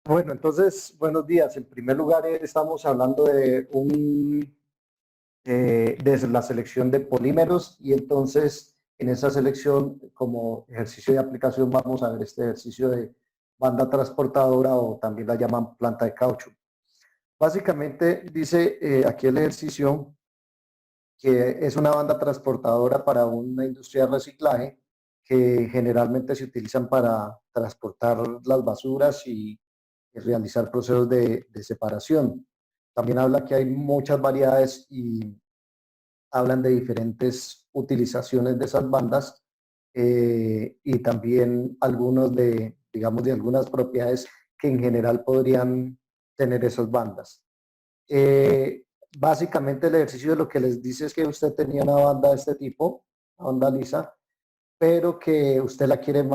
Bueno, entonces, buenos días. En primer lugar, estamos hablando de la selección de polímeros y entonces en esa selección, como ejercicio de aplicación, vamos a ver este ejercicio de banda transportadora o también la llaman planta de caucho. Básicamente dice aquí el ejercicio que es una banda transportadora para una industria de reciclaje que generalmente se utilizan para transportar las basuras y realizar procesos de separación. También habla que hay muchas variedades y hablan de diferentes utilizaciones de esas bandas y también algunos de, digamos, de algunas propiedades que en general podrían tener esas bandas. Eh, Básicamente el ejercicio de lo que les dice es que usted tenía una banda de este tipo, una banda lisa, pero que usted la quiere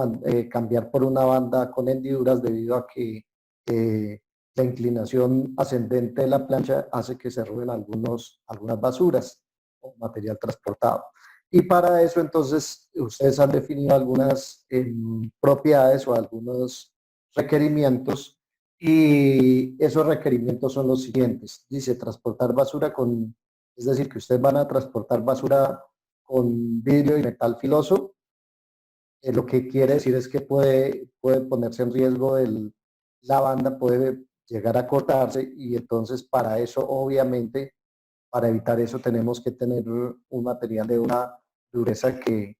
cambiar por una banda con hendiduras debido a que eh, la inclinación ascendente de la plancha hace que se roben algunas basuras o material transportado. Y para eso entonces ustedes han definido algunas propiedades o algunos requerimientos y esos requerimientos son los siguientes. Dice transportar basura con, es decir, que ustedes van a transportar basura con vidrio y metal filoso. Lo que quiere decir es que puede ponerse en riesgo la banda, puede llegar a cortarse y entonces para eso, obviamente, para evitar eso tenemos que tener un material de una dureza que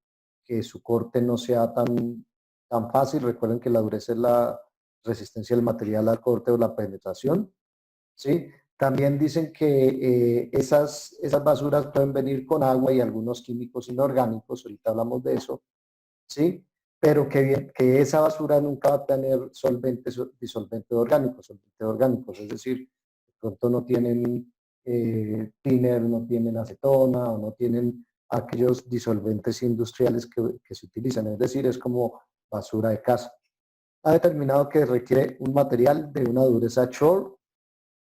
su corte no sea tan fácil. Recuerden que la dureza es la resistencia del material al corte o la penetración, ¿sí? También dicen que esas basuras pueden venir con agua y algunos químicos inorgánicos, ahorita hablamos de eso, ¿sí? Pero que esa basura nunca va a tener disolventes orgánicos, es decir, de pronto no tienen thinner, no tienen acetona o no tienen aquellos disolventes industriales que se utilizan, es decir, es como basura de casa. Ha determinado que requiere un material de una dureza Shore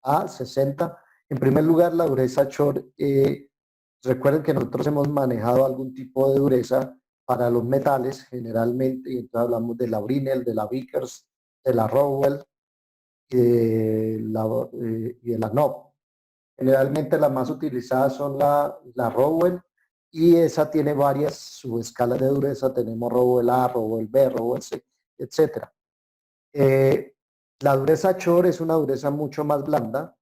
A60. En primer lugar, la dureza Shore, recuerden que nosotros hemos manejado algún tipo de dureza para los metales generalmente, y entonces hablamos de la Brinell, de la Vickers, de la Rowell y de la Knob. Generalmente las más utilizadas son la Rowell y esa tiene varias subescalas de dureza. Tenemos Rowell A, Rowell B, Rowell C, etcétera. Eh, la dureza Shore es una dureza mucho más blanda,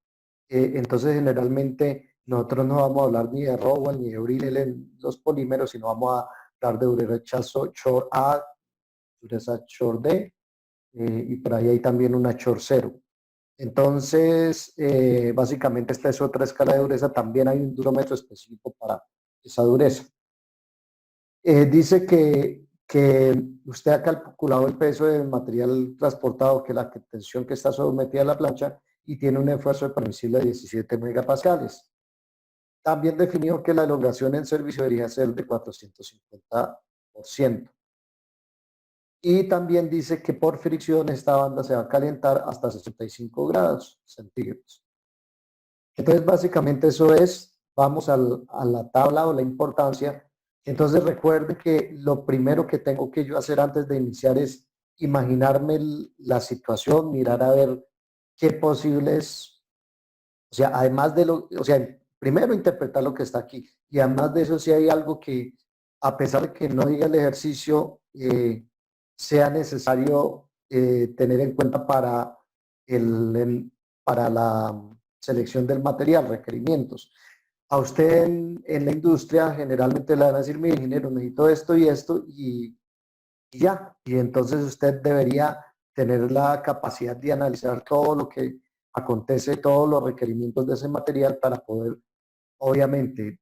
entonces generalmente nosotros no vamos a hablar ni de Rowell ni de Brinell en los polímeros, sino vamos a hablar de dureza Shore A, dureza Shore D, y por ahí hay también una Shore 0. Entonces, básicamente esta es otra escala de dureza, también hay un durómetro específico para esa dureza. Dice que usted ha calculado el peso del material transportado, que la tensión que está sometida a la plancha, y tiene un esfuerzo permisible de 17 megapascales. También definió que la elongación en servicio debería ser de 450%. Y también dice que por fricción esta banda se va a calentar hasta 65 grados centígrados. Entonces, básicamente eso es, vamos a la tabla o la importancia. Entonces, recuerde que lo primero que tengo que yo hacer antes de iniciar es imaginarme la situación, mirar a ver qué posibles, o sea, además de o sea, primero interpretar lo que está aquí. Y además de eso, si hay algo que, a pesar de que no diga el ejercicio, sea necesario tener en cuenta para la selección del material, requerimientos. A usted en la industria generalmente le van a decir, mi ingeniero, necesito esto y esto y ya. Y entonces usted debería tener la capacidad de analizar todo lo que acontece, todos los requerimientos de ese material para poder, obviamente,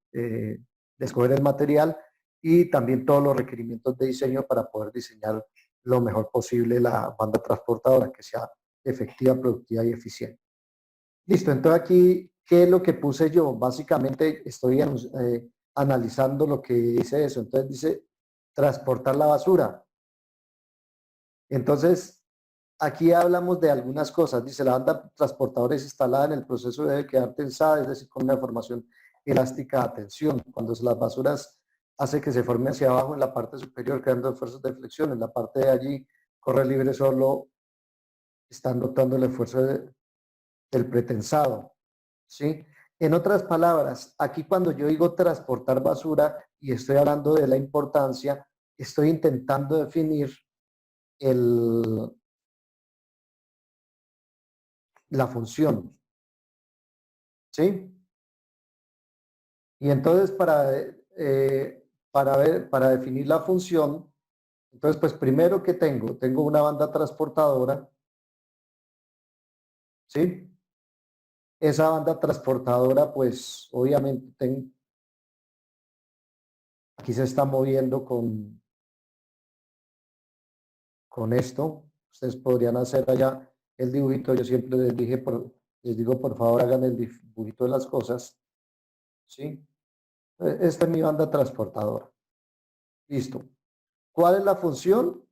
escoger el material y también todos los requerimientos de diseño para poder diseñar lo mejor posible la banda transportadora, que sea efectiva, productiva y eficiente. Listo, entonces aquí, ¿qué es lo que puse yo? Básicamente estoy analizando lo que dice eso. Entonces dice transportar la basura. Entonces, aquí hablamos de algunas cosas. Dice, la banda transportadora es instalada en el proceso debe quedar tensada, es decir, con una formación elástica de tensión. Cuando las basuras hace que se forme hacia abajo en la parte superior, creando esfuerzos de flexión. En la parte de allí corre libre solo Están notando el esfuerzo del pretensado, ¿sí? En otras palabras, aquí cuando yo digo transportar basura y estoy hablando de la importancia, estoy intentando definir la función, ¿sí? Y entonces para definir la función, entonces pues primero que tengo una banda transportadora, ¿sí? Esa banda transportadora pues obviamente aquí se está moviendo con esto. Ustedes podrían hacer allá el dibujito. Yo siempre les digo, por favor, hagan el dibujito de las cosas. ¿Sí? Esta es mi banda transportadora. Listo. ¿Cuál es la función?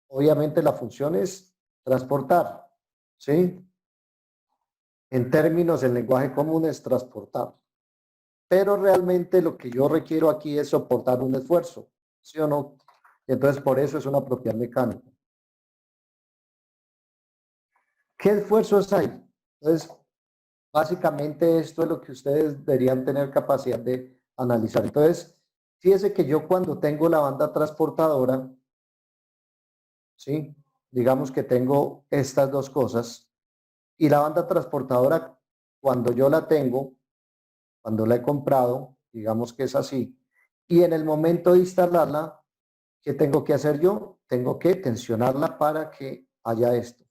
Obviamente la función es transportar. ¿Sí? En términos, en lenguaje común es transportar. Pero realmente lo que yo requiero aquí es soportar un esfuerzo. ¿Sí o no? Entonces, por eso es una propiedad mecánica. ¿Qué esfuerzos hay? Entonces, básicamente esto es lo que ustedes deberían tener capacidad de analizar. Entonces, fíjese que yo cuando tengo la banda transportadora, ¿sí? Digamos que tengo estas dos cosas y la banda transportadora, cuando yo la tengo, cuando la he comprado, digamos que es así, y en el momento de instalarla, ¿qué tengo que hacer yo? Tengo que tensionarla para que haya esto.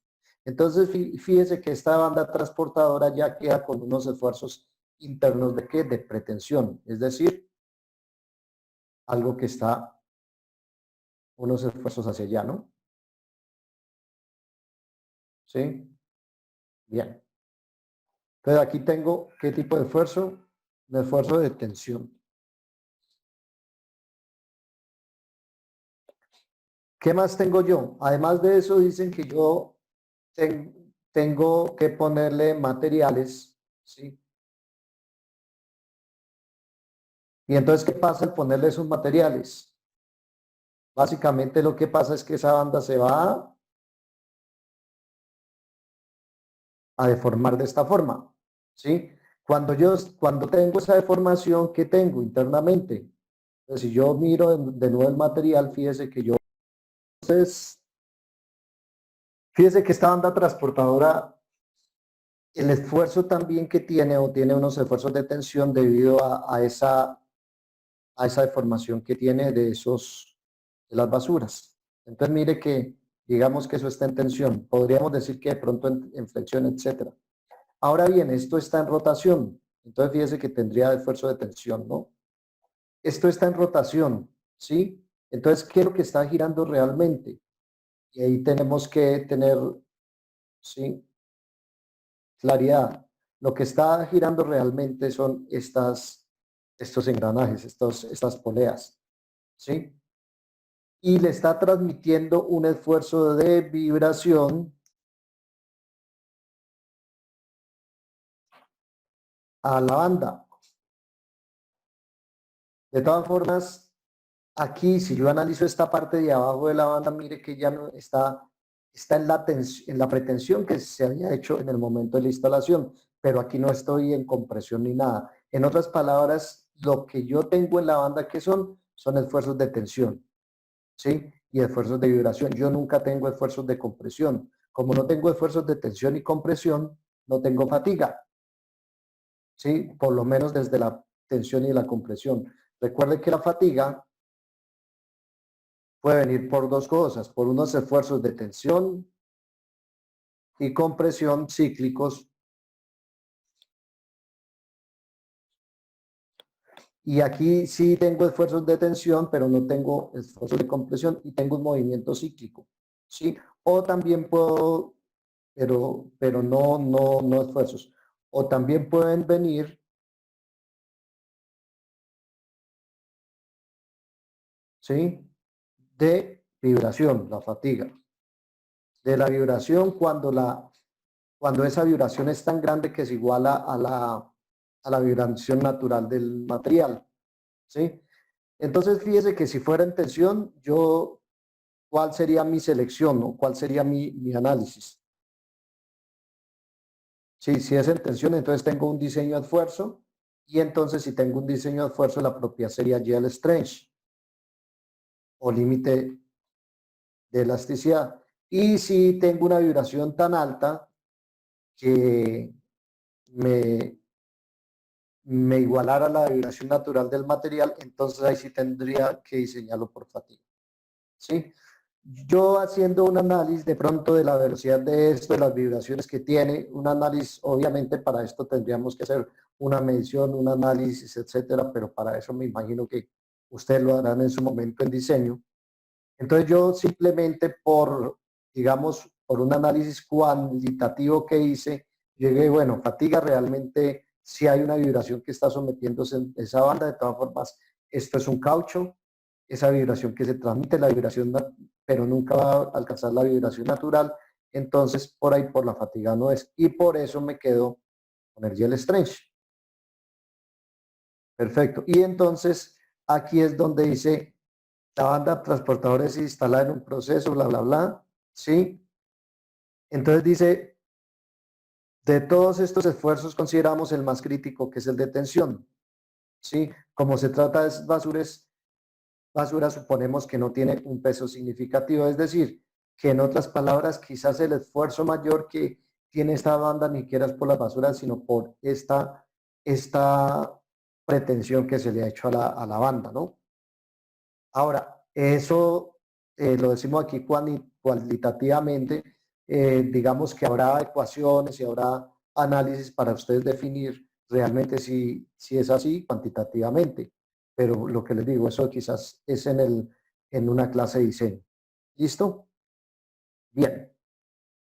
Entonces, fíjese que esta banda transportadora ya queda con unos esfuerzos internos de qué? De pretensión, es decir, algo que está, unos esfuerzos hacia allá, ¿no? ¿Sí? Bien. Entonces aquí tengo, ¿qué tipo de esfuerzo? Un esfuerzo de tensión. ¿Qué más tengo yo? Además de eso, dicen que yo tengo que ponerle materiales, ¿sí? Y entonces, ¿qué pasa al ponerle esos materiales? Básicamente lo que pasa es que esa banda se va a deformar de esta forma, ¿sí? Cuando tengo esa deformación, ¿qué tengo internamente? Entonces, si yo miro de nuevo el material, entonces, fíjese que esta banda transportadora, el esfuerzo también que tiene o tiene unos esfuerzos de tensión debido a esa deformación que tiene de las basuras. Entonces, mire que digamos que eso está en tensión. Podríamos decir que de pronto en flexión, etcétera. Ahora bien, esto está en rotación. Entonces, fíjese que tendría esfuerzo de tensión, ¿no? Esto está en rotación, ¿sí? Entonces, ¿qué es lo que está girando realmente? Y ahí tenemos que tener, ¿sí? Claridad. Lo que está girando realmente son estos engranajes, estas poleas, ¿sí? Y le está transmitiendo un esfuerzo de vibración a la banda. De todas formas, aquí, si yo analizo esta parte de abajo de la banda, mire que ya no está en la pretensión que se había hecho en el momento de la instalación, pero aquí no estoy en compresión ni nada. En otras palabras, lo que yo tengo en la banda que son esfuerzos de tensión, ¿sí? Y esfuerzos de vibración. Yo nunca tengo esfuerzos de compresión. Como no tengo esfuerzos de tensión y compresión, no tengo fatiga, ¿sí? Por lo menos desde la tensión y la compresión. Recuerde que la fatiga puede venir por dos cosas, por unos esfuerzos de tensión y compresión cíclicos. Y aquí sí tengo esfuerzos de tensión, pero no tengo esfuerzos de compresión y tengo un movimiento cíclico, ¿sí? O también puedo, pero no esfuerzos. O también pueden venir, ¿sí? De vibración, la fatiga. De la vibración cuando esa vibración es tan grande que se iguala a la vibración natural del material, ¿sí? Entonces, fíjese que si fuera en tensión, ¿cuál sería mi selección o cuál sería mi análisis? Sí, si es en tensión, entonces tengo un diseño de esfuerzo, y entonces si tengo un diseño de esfuerzo, la propiedad sería yield strength o límite de elasticidad. Y si tengo una vibración tan alta que me, me igualara la vibración natural del material, entonces ahí sí tendría que diseñarlo por fatiga. ¿Sí? Yo haciendo un análisis de pronto de la velocidad de esto, de las vibraciones que tiene, un análisis, obviamente para esto tendríamos que hacer una medición, un análisis, etcétera, pero para eso me imagino que ustedes lo harán en su momento en diseño. Entonces yo simplemente por, digamos, por un análisis cuantitativo que hice, llegué, bueno, fatiga realmente si hay una vibración que está sometiéndose en esa banda, de todas formas, esto es un caucho, esa vibración que se transmite, la vibración, pero nunca va a alcanzar la vibración natural, entonces por ahí por la fatiga no es, y por eso me quedo con el gel strength. Perfecto, y entonces aquí es donde dice la banda transportadora se instala en un proceso, bla, bla, bla, ¿sí? Entonces dice, de todos estos esfuerzos consideramos el más crítico, que es el de tensión, ¿sí? Como se trata de basura, suponemos que no tiene un peso significativo, es decir, que en otras palabras, quizás el esfuerzo mayor que tiene esta banda ni siquiera es por la basura, sino por esta pretensión que se le ha hecho a la banda, ¿no? Ahora, eso lo decimos aquí cualitativamente, digamos que habrá ecuaciones y habrá análisis para ustedes definir realmente si es así cuantitativamente, pero lo que les digo, eso quizás es en una clase de diseño. ¿Listo? Bien.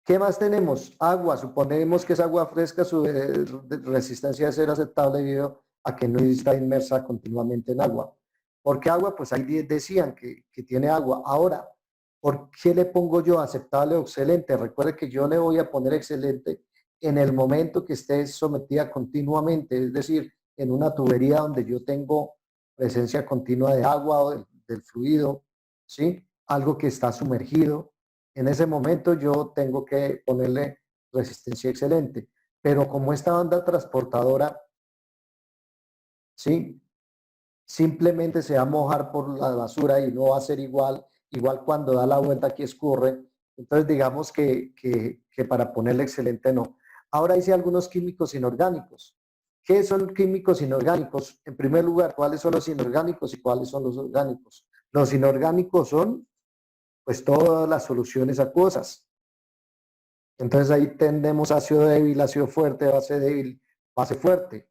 ¿Qué más tenemos? Agua. Suponemos que es agua fresca, su resistencia a ser aceptable debido a que no está inmersa continuamente en agua. ¿Por qué agua? Pues ahí decían que tiene agua. Ahora, ¿por qué le pongo yo aceptable o excelente? Recuerde que yo le voy a poner excelente en el momento que esté sometida continuamente, es decir, en una tubería donde yo tengo presencia continua de agua o del fluido, ¿sí? Algo que está sumergido. En ese momento yo tengo que ponerle resistencia excelente. Pero como esta banda transportadora, ¿sí? Simplemente se va a mojar por la basura y no va a ser igual cuando da la vuelta aquí escurre. Entonces digamos que para ponerle excelente no. Ahora hice algunos químicos inorgánicos. ¿Qué son químicos inorgánicos? En primer lugar, ¿cuáles son los inorgánicos y cuáles son los orgánicos? Los inorgánicos son pues todas las soluciones acuosas. Entonces ahí tendemos ácido débil, ácido fuerte, base débil, base fuerte,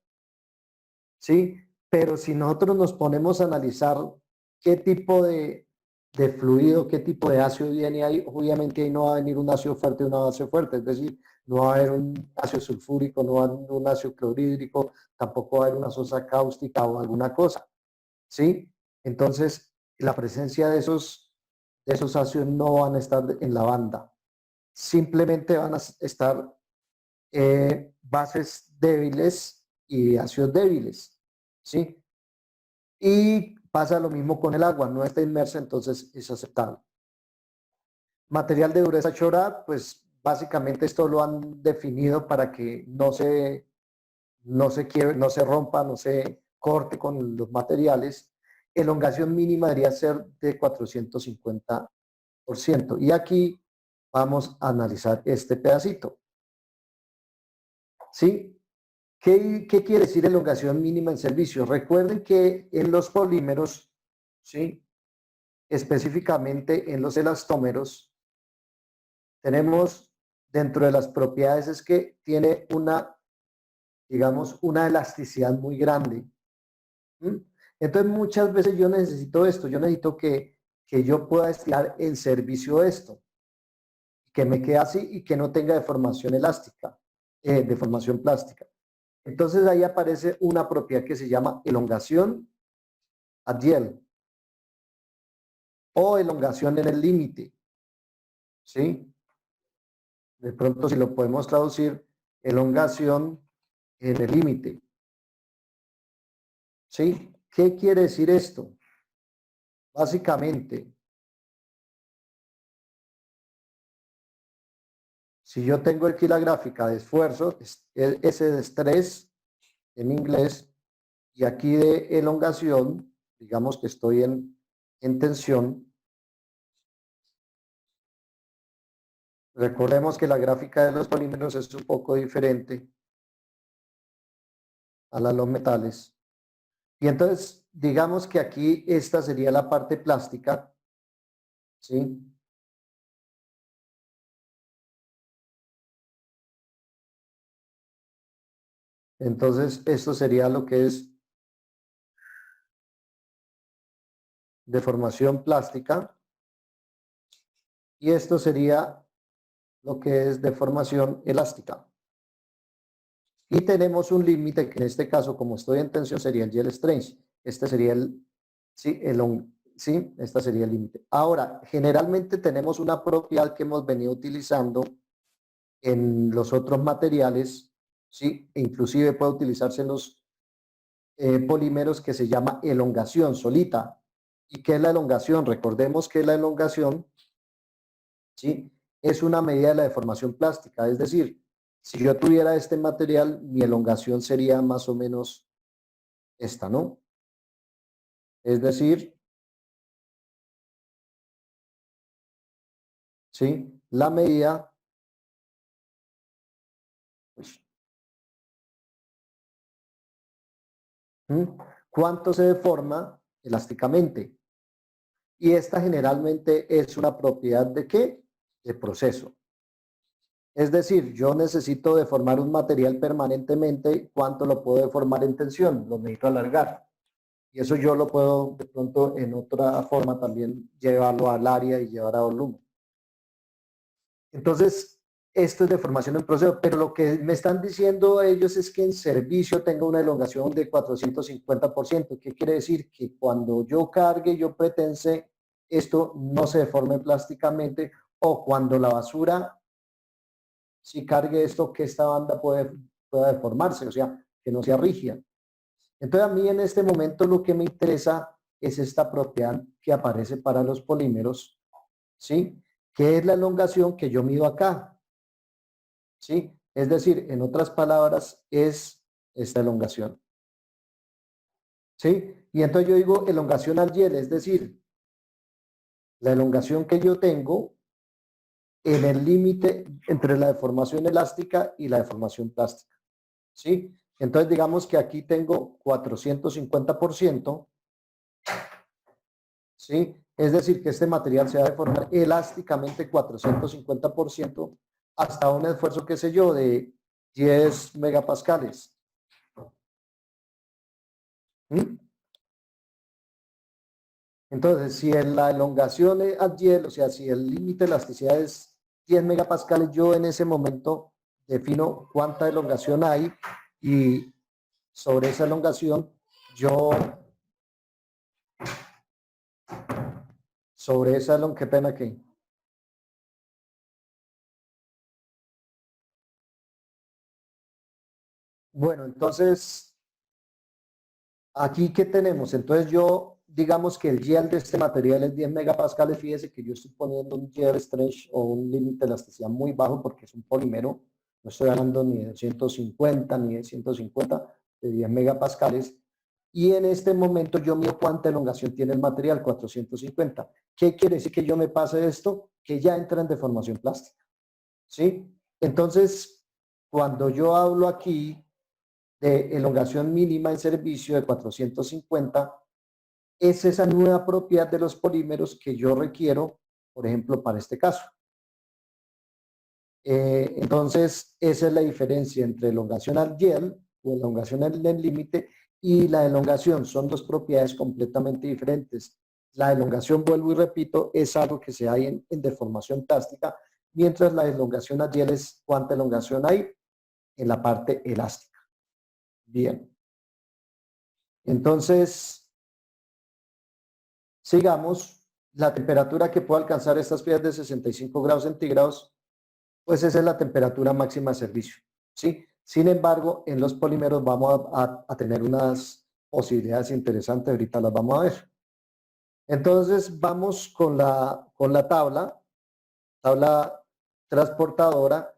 ¿sí? Pero si nosotros nos ponemos a analizar qué tipo de fluido, qué tipo de ácido viene ahí, obviamente ahí no va a venir un ácido fuerte y una base fuerte, es decir, no va a haber un ácido sulfúrico, no va a haber un ácido clorhídrico, tampoco va a haber una sosa cáustica o alguna cosa, ¿sí? Entonces, la presencia de esos ácidos no van a estar en la banda, simplemente van a estar bases débiles y ácidos débiles, ¿sí? Y pasa lo mismo con el agua, no está inmersa, entonces es aceptable. Material de dureza Chorat, pues básicamente esto lo han definido para que no se rompa, no se corte con los materiales. Elongación mínima debería ser de 450%. Y aquí vamos a analizar este pedacito, ¿sí? ¿Qué quiere decir elongación mínima en servicio? Recuerden que en los polímeros, ¿sí? Específicamente en los elastómeros, tenemos dentro de las propiedades es que tiene digamos, una elasticidad muy grande. ¿Mm? Entonces muchas veces yo necesito esto, yo necesito que yo pueda estirar en servicio esto, que me quede así y que no tenga deformación elástica, deformación plástica. Entonces ahí aparece una propiedad que se llama elongación Adiel o elongación en el límite, ¿sí? De pronto si lo podemos traducir, elongación en el límite, ¿sí? ¿Qué quiere decir esto? Básicamente, Si yo tengo aquí la gráfica de esfuerzo, ese de estrés en inglés, y aquí de elongación, digamos que estoy en tensión. Recordemos que la gráfica de los polímeros es un poco diferente a la de los metales. Y entonces, digamos que aquí esta sería la parte plástica, ¿sí? Entonces, esto sería lo que es deformación plástica y esto sería lo que es deformación elástica. Y tenemos un límite que en este caso, como estoy en tensión, sería el yield strength. Este sería esta sería el límite. Ahora, generalmente tenemos una propiedad que hemos venido utilizando en los otros materiales, ¿sí? E inclusive puede utilizarse en los polímeros, que se llama elongación solita. ¿Y qué es la elongación? Recordemos que la elongación, ¿sí?, es una medida de la deformación plástica. Es decir, si yo tuviera este material, mi elongación sería más o menos esta, ¿no? Es decir, ¿sí?, la medida, ¿cuánto se deforma elásticamente? Y esta generalmente es una propiedad ¿de qué? De proceso. Es decir, yo necesito deformar un material permanentemente, ¿cuánto lo puedo deformar en tensión? Lo necesito alargar. Y eso yo lo puedo de pronto en otra forma también llevarlo al área y llevar a volumen. Entonces, esto es deformación en proceso, pero lo que me están diciendo ellos es que en servicio tengo una elongación de 450%. ¿Qué quiere decir? Que cuando yo cargue, yo pretense, esto no se deforme plásticamente, o cuando la basura, si cargue esto, que esta banda pueda deformarse, o sea, que no sea rígida. Entonces, a mí en este momento lo que me interesa es esta propiedad que aparece para los polímeros, ¿sí? Que es la elongación que yo mido acá, ¿sí? Es decir, en otras palabras, es esta elongación, ¿sí? Y entonces yo digo elongación al YEL, es decir, la elongación que yo tengo en el límite entre la deformación elástica y la deformación plástica, ¿sí? Entonces digamos que aquí tengo 450%, ¿sí? Es decir, que este material se va a deformar elásticamente 450% hasta un esfuerzo, qué sé yo, de 10 megapascales. ¿Mm? Entonces, si en la elongación a YEL, o sea, si el límite de elasticidad es 10 megapascales, yo en ese momento defino cuánta elongación hay y sobre esa elongación, qué pena que... Bueno, entonces, aquí, ¿qué tenemos? Entonces digamos que el yield de este material es 10 megapascales. Fíjese que yo estoy poniendo un yield stretch o un límite de elasticidad muy bajo porque es un polímero. No estoy hablando ni de 150 ni de 150, de 10 megapascales. Y en este momento yo mido cuánta elongación tiene el material, 450. ¿Qué quiere decir que yo me pase esto? Que ya entra en deformación plástica, ¿sí? Entonces, cuando yo hablo aquí de elongación mínima en servicio de 450, es esa nueva propiedad de los polímeros que yo requiero, por ejemplo, para este caso. Entonces, esa es la diferencia entre elongación al YEL o elongación al límite y la elongación. Son dos propiedades completamente diferentes. La elongación, vuelvo y repito, es algo que se hay en deformación plástica, mientras la elongación al YEL es cuánta elongación hay en la parte elástica. Bien. Entonces, sigamos, la temperatura que puede alcanzar estas piezas de 65 grados centígrados, pues esa es la temperatura máxima de servicio, ¿sí? Sin embargo, en los polímeros vamos a tener unas posibilidades interesantes, ahorita las vamos a ver. Entonces, vamos con la tabla transportadora,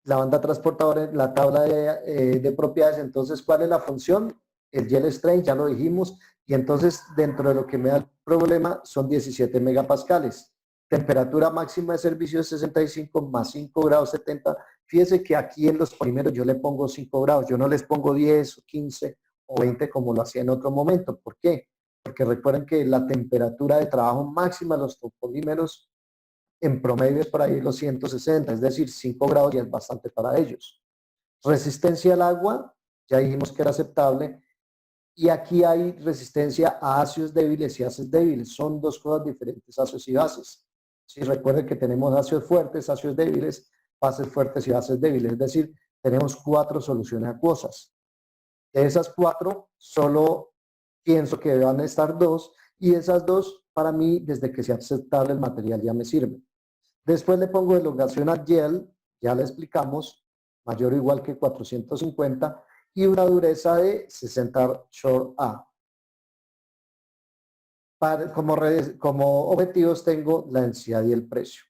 la banda transportadora en la tabla de propiedades. Entonces, ¿cuál es la función? El yield strength, ya lo dijimos, y entonces dentro de lo que me da el problema son 17 megapascales. Temperatura máxima de servicio de 65 más 5 grados 70. Fíjese que aquí en los polímeros yo le pongo 5 grados, yo no les pongo 10 o 15 o 20 como lo hacía en otro momento. ¿Por qué? Porque recuerden que la temperatura de trabajo máxima de los polímeros en promedio es por ahí los 160, es decir, 5 grados ya es bastante para ellos. Resistencia al agua, ya dijimos que era aceptable, y aquí hay resistencia a ácidos débiles y ácidos débiles, son dos cosas diferentes, ácidos y bases. Si recuerden que tenemos ácidos fuertes, ácidos débiles, bases fuertes y bases débiles, es decir, tenemos 4 soluciones acuosas. De esas 4, solo pienso que van a estar 2, y esas 2, para mí, desde que sea aceptable el material ya me sirve. Después le pongo elongación al gel, ya le explicamos, mayor o igual que 450, y una dureza de 60 short A. Como objetivos tengo la densidad y el precio.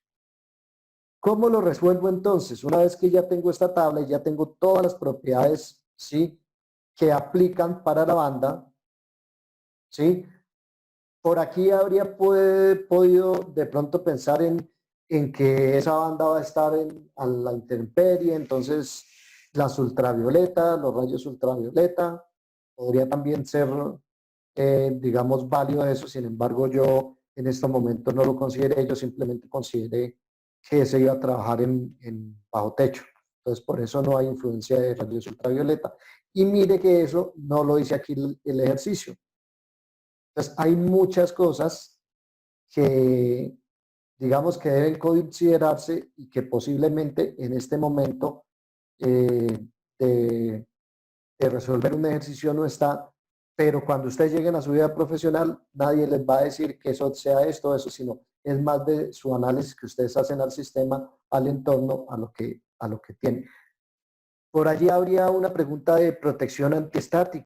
¿Cómo lo resuelvo entonces? Una vez que ya tengo esta tabla y ya tengo todas las propiedades, ¿sí?, que aplican para la banda, ¿sí? Por aquí habría podido de pronto pensar en que esa banda va a estar a la intemperie, entonces las ultravioletas, los rayos ultravioleta, podría también ser, digamos, válido eso. Sin embargo, yo en este momento no lo consideré, yo simplemente consideré que se iba a trabajar en bajo techo. Entonces, por eso no hay influencia de rayos ultravioleta. Y mire que eso no lo dice aquí el ejercicio. Entonces, hay muchas cosas que, digamos, que deben considerarse y que posiblemente en este momento de resolver un ejercicio no está, pero cuando ustedes lleguen a su vida profesional, nadie les va a decir que eso sea esto o eso, sino es más de su análisis que ustedes hacen al sistema, al entorno, a lo que tienen. Por allí habría una pregunta de protección antiestática.